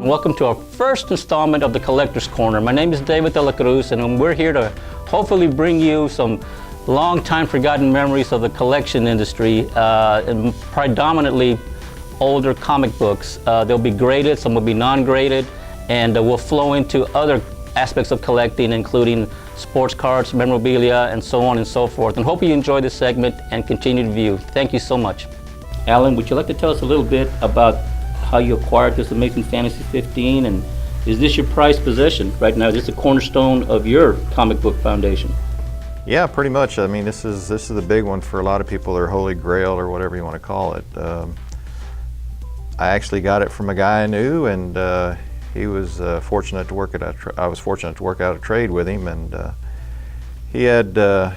Welcome to our first installment of the Collector's Corner. My name is David de la Cruz, and we're here to hopefully bring you some long-time forgotten memories of the collection industry, and predominantly older comic books. They'll be graded, some will be non-graded, and we'll flow into other aspects of collecting, including sports cards, memorabilia, and so on and so forth. And hope you enjoy this segment and continue to view. Thank you so much. Alan, would you like to tell us a little bit about how you acquired this Amazing Fantasy 15, and is this your prized possession right now? Is this a cornerstone of your comic book foundation? Yeah, pretty much. I mean, this is the big one for a lot of people, their holy grail or whatever you want to call it. I actually got it from a guy I knew, and he was fortunate to work at I was fortunate to work out a trade with him, and he had a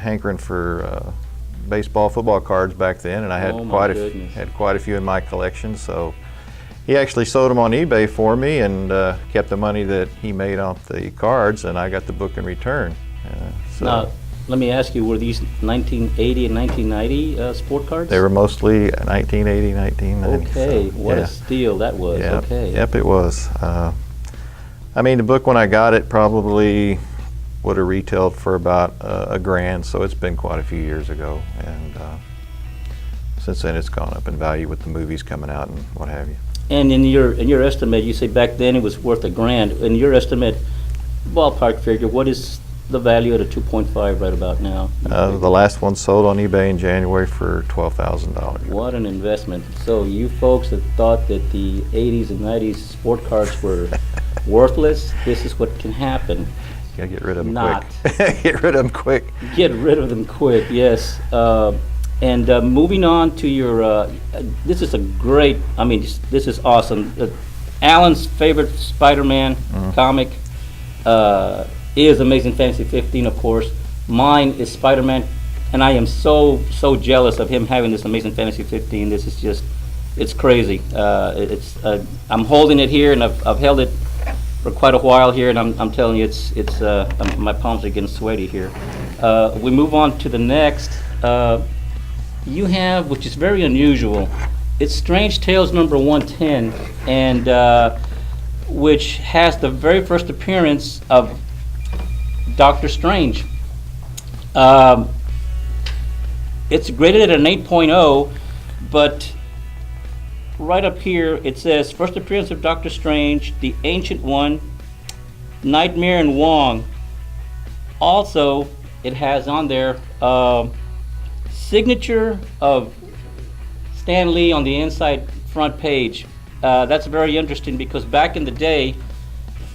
hankering for baseball, football cards back then, and I had quite a few in my collection. So he actually sold them on eBay for me, and kept the money that he made off the cards, and I got the book in return. Now, let me ask you, were these 1980 and 1990 sport cards? They were mostly 1980, 1990. Okay, so, what a steal that was. Yep. Okay. Yep, it was. I mean, the book when I got it probably would have retailed for about $1,000, so it's been quite a few years ago, and since then it's gone up in value with the movies coming out and what have you. And in your estimate, you say back then it was worth $1,000. In your estimate, ballpark figure, what is the value at a 2.5 right about now? The last one sold on eBay in January for $12,000. What an investment. So you folks that thought that the 80s and 90s sport cards were worthless, this is what can happen. You gotta get rid of them Not. quick. Get rid of them quick. Get rid of them quick, yes. And moving on to your, this is a great, I mean, this is awesome. Alan's favorite Spider-Man comic is Amazing Fantasy 15, of course. Mine is Spider-Man, and I am so jealous of him having this Amazing Fantasy 15. This is just, it's crazy. I'm holding it here, and I've held it for quite a while here, and I'm telling you, my palms are getting sweaty here. We move on to the next. You have, which is very unusual, it's Strange Tales number 110, and which has the very first appearance of Doctor Strange. It's graded at an 8.0, but right up here it says first appearance of Doctor Strange, the Ancient One, Nightmare, and Wong. Also, it has on there signature of Stan Lee on the inside front page. That's very interesting because back in the day,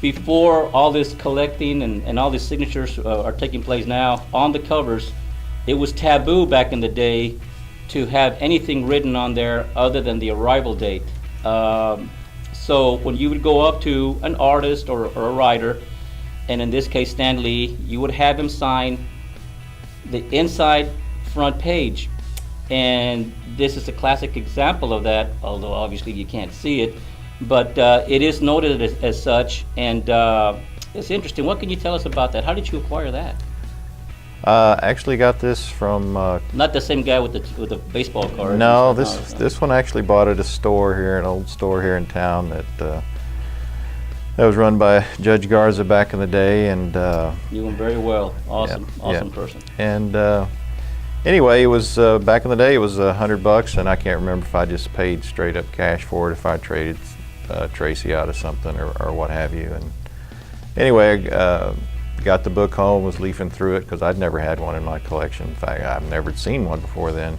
before all this collecting and all these signatures are taking place now on the covers, it was taboo back in the day to have anything written on there other than the arrival date. So when you would go up to an artist or a writer, and in this case Stan Lee, you would have him sign the inside front page. And this is a classic example of that, although obviously you can't see it, but it is noted as such, and it's interesting. What can you tell us about that? How did you acquire that? Actually got this from not the same guy with the baseball card. No, this one I actually bought at a store here, an old store here in town that was run by Judge Garza back in the day, and knew him very well. Awesome person. And anyway, it was back in the day. It was $100, and I can't remember if I just paid straight up cash for it, if I traded Tracy out of something or what have you. And anyway, I got the book home, was leafing through it because I'd never had one in my collection. In fact, I've never seen one before then.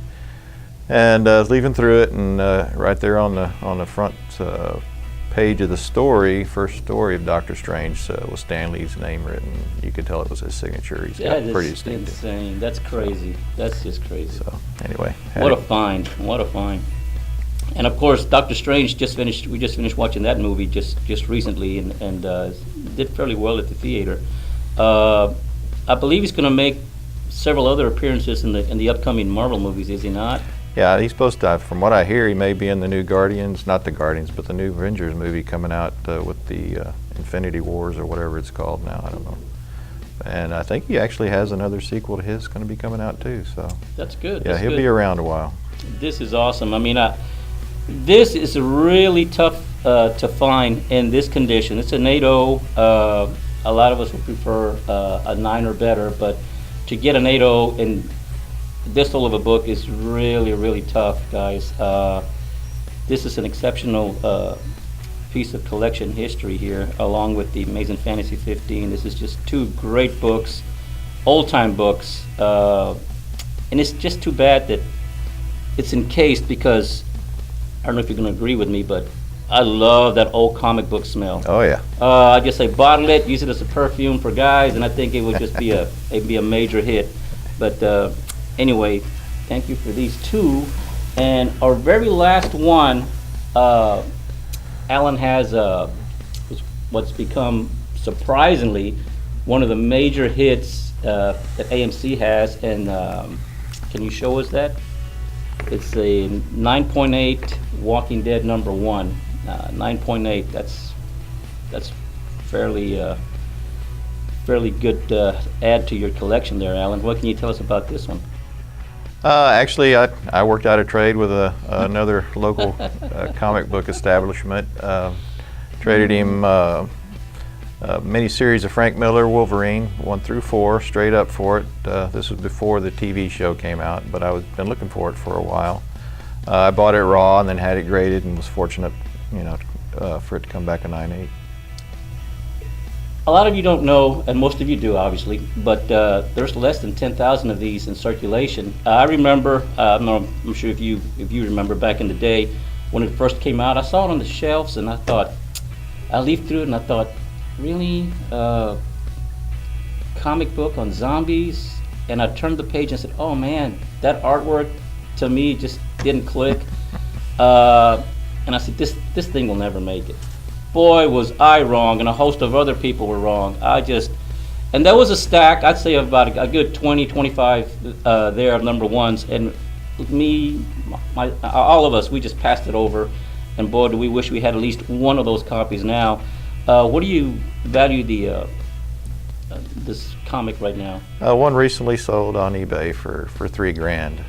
And I was leafing through it, and right there on the front page of the story, first story of Doctor Strange, was Stan Lee's name written. You could tell it was his signature. He's got pretty distinctive. That's insane. That's crazy. That's just crazy. So anyway, what a find! What a find! And of course, Doctor Strange we just finished watching that movie just recently, and did fairly well at the theater. I believe he's going to make several other appearances in the upcoming Marvel movies, is he not? Yeah, he's supposed to. From what I hear, he may be in the new Guardians, not the Guardians, but the new Avengers movie coming out with the Infinity Wars or whatever it's called now. I don't know. And I think he actually has another sequel to his going to be coming out too. So that's good. Yeah, he'll be around a while. This is awesome. I mean, this is a really tough to find in this condition. It's an 8.0. A lot of us would prefer a 9 or better, but to get an 8.0 in this old of a book is really, really tough, guys. This is an exceptional piece of collection history here, along with the Amazing Fantasy 15. This is just two great books, old-time books, and it's just too bad that it's encased, because I don't know if you're going to agree with me, but I love that old comic book smell. Oh yeah. I just say bottle it, use it as a perfume for guys, and I think it would just be a major hit. But anyway, thank you for these two. And our very last one, Alan has what's become surprisingly one of the major hits that AMC has, and can you show us that? It's a 9.8 Walking Dead #1. 9.8. That's fairly good add to your collection there, Alan. What can you tell us about this one? Actually, I worked out a trade with another local comic book establishment. Traded him a mini-series of Frank Miller Wolverine 1 through 4 straight up for it. This was before the TV show came out, but I was been looking for it for a while. I bought it raw and then had it graded, and was fortunate, for it to come back a 9.8. A lot of you don't know, and most of you do, obviously, but there's less than 10,000 of these in circulation. I remember, I'm sure if you remember back in the day when it first came out, I saw it on the shelves, and I thought, I leafed through it, and I thought, really, comic book on zombies? And I turned the page and said, oh man, that artwork to me just didn't click. And I said, this thing will never make it. Boy, was I wrong, and a host of other people were wrong. And there was a stack, I'd say about a good 20, 25 there of #1s, and me, all of us, we just passed it over, and boy, do we wish we had at least one of those copies now. What do you value this comic right now? One recently sold on eBay for $3,000.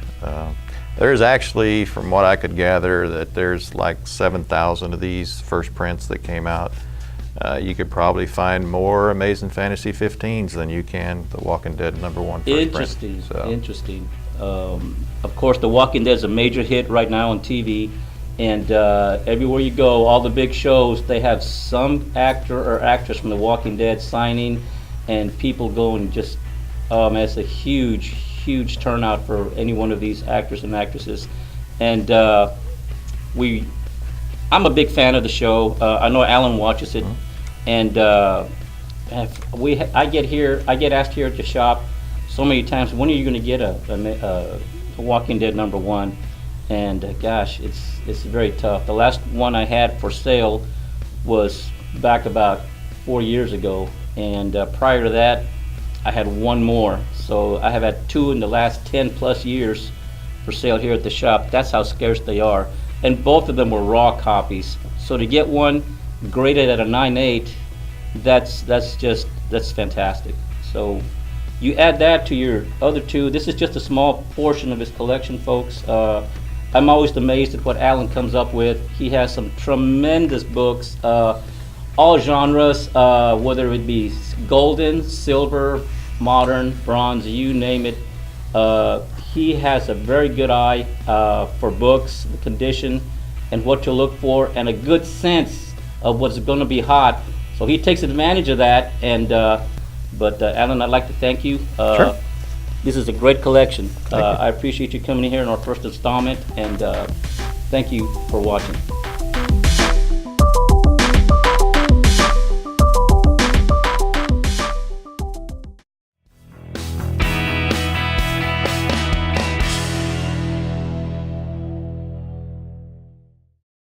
There's actually, from what I could gather, that there's like 7,000 of these first prints that came out. You could probably find more Amazing Fantasy 15s than you can the Walking Dead #1 first print. Interesting. Of course, the Walking Dead is a major hit right now on TV, and everywhere you go, all the big shows, they have some actor or actress from the Walking Dead signing, and people go and just, man, it's a huge turnout for any one of these actors and actresses. And I'm a big fan of the show. I know Alan watches it, and I get asked here at the shop so many times, when are you going to get a Walking Dead #1? And gosh, it's very tough. The last one I had for sale was back about 4 years ago, and prior to that, I had one more. So I have had two in the last 10 plus years for sale here at the shop. That's how scarce they are. And both of them were raw copies. So to get one graded at a 9.8, that's fantastic. So you add that to your other two. This is just a small portion of his collection, folks. I'm always amazed at what Alan comes up with. He has some tremendous books, all genres, whether it be golden, silver, modern, bronze, you name it. He has a very good eye for books, the condition, and what to look for, and a good sense of what's going to be hot. So he takes advantage of that. And but Alan, I'd like to thank you. Sure. This is a great collection. I appreciate you coming in here in our first installment, and thank you for watching.